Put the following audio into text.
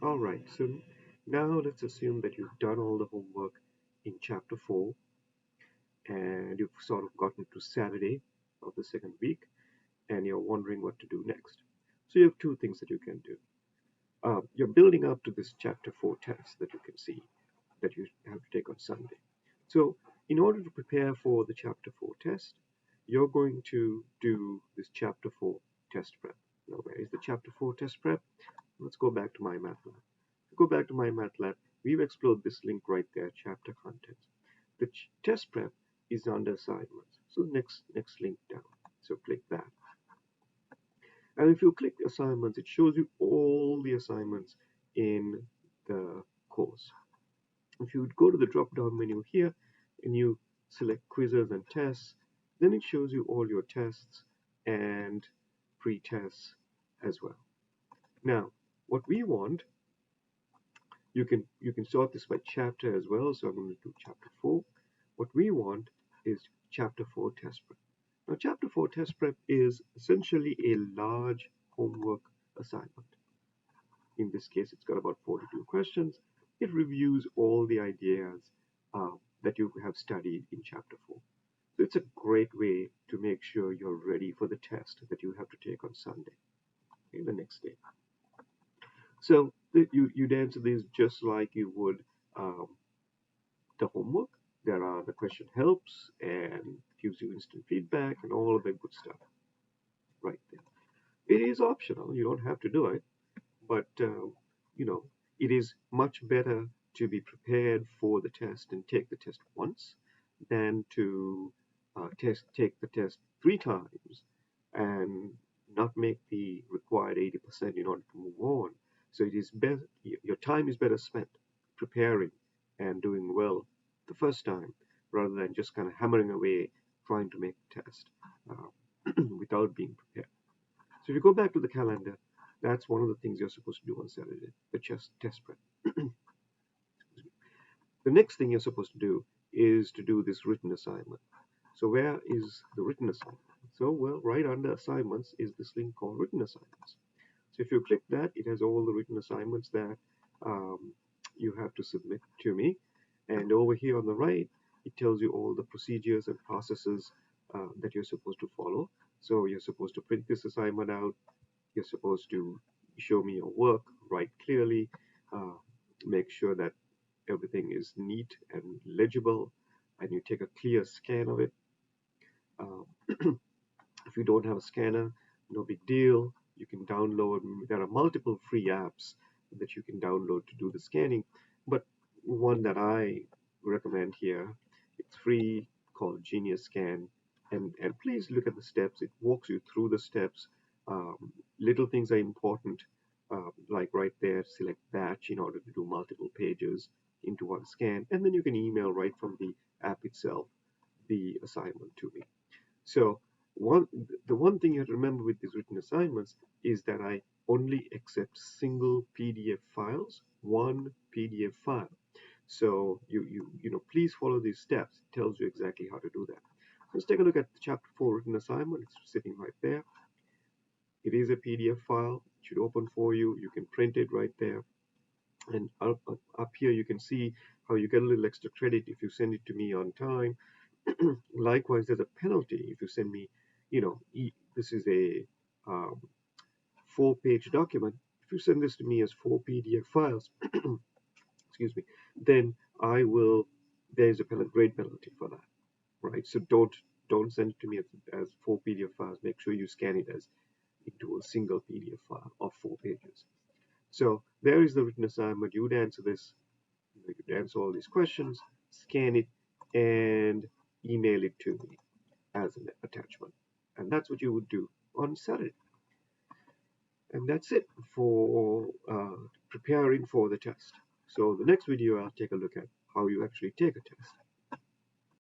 Alright, so now let's assume that you've done all the homework in chapter 4 and you've sort of gotten to Saturday of the second week and you're wondering what to do next. So you have two things that you can do. You're building up to this chapter 4 test that you can see that you have to take on Sunday. So in order to prepare for the chapter 4 test, you're going to do this chapter 4 test prep. Now, where is the chapter 4 test prep? Let's go back to MyMathLab. Go back to MyMathLab. We've explored this link right there, chapter contents. The test prep is under assignments. So next link down. So click that. And if you click assignments, it shows you all the assignments in the course. If you go to the drop down menu here and you select quizzes and tests, then it shows you all your tests and pre-tests as well. Now, what we want, you can sort this by chapter as well. So I'm going to do chapter 4. What we want is chapter 4 test prep. Now, chapter 4 test prep is essentially a large homework assignment. In this case, it's got about 42 questions. It reviews all the ideas that you have studied in chapter 4. So it's a great way to make sure you're ready for the test that you have to take on Sunday, the next day. So you'd answer these just like you would um, the homework. There are the question helps and gives you instant feedback and all of the good stuff right there. It is optional. You don't have to do it, but you know, it is much better to be prepared for the test and take the test once than to take the test 3 times and not make the required 80% in order to move on. So it is better, your time is better spent preparing and doing well the first time rather than just kind of hammering away trying to make the test without being prepared. So if you go back to the calendar, that's one of the things you're supposed to do on Saturday, the test prep. The next thing you're supposed to do is to do this written assignment. So where is the written assignment? So, well, right under assignments is this link called written assignments. So if you click that, it has all the written assignments that um, you have to submit to me. And over here on the right, it tells you all the procedures and processes that you're supposed to follow. So you're supposed to print this assignment out. You're supposed to show me your work, write clearly, uh, make sure that everything is neat and legible, and you take a clear scan of it. Uh, if you don't have a scanner, no big deal. You can download, there are multiple free apps that you can download to do the scanning, but one that I recommend here, it's free, called Genius Scan. And please look at the steps. It walks you through the steps. Little things are important, like right there, select batch in order to do multiple pages into one scan, and then you can email right from the app itself the assignment to me. So the one thing you have to remember with these written assignments is that I only accept single PDF files, one PDF file. So please follow these steps. It tells you exactly how to do that. Let's take a look at the chapter 4 written assignment. It's sitting right there. It is a PDF file. It should open for you. You can print it right there. And up here you can see how you get a little extra credit if you send it to me on time. Likewise, there's a penalty if you send me, this is a 4-page document. If you send this to me as 4 PDF files, excuse me, then I will. There's a great penalty for that, right? So don't send it to me as 4 PDF files. Make sure you scan it as into a single PDF file of 4 pages. So there is the written assignment. You would answer this. You would answer all these questions, scan it, and email it to me as an attachment. And that's what you would do on Saturday. And that's it for preparing for the test. So the next video, I'll take a look at how you actually take a test.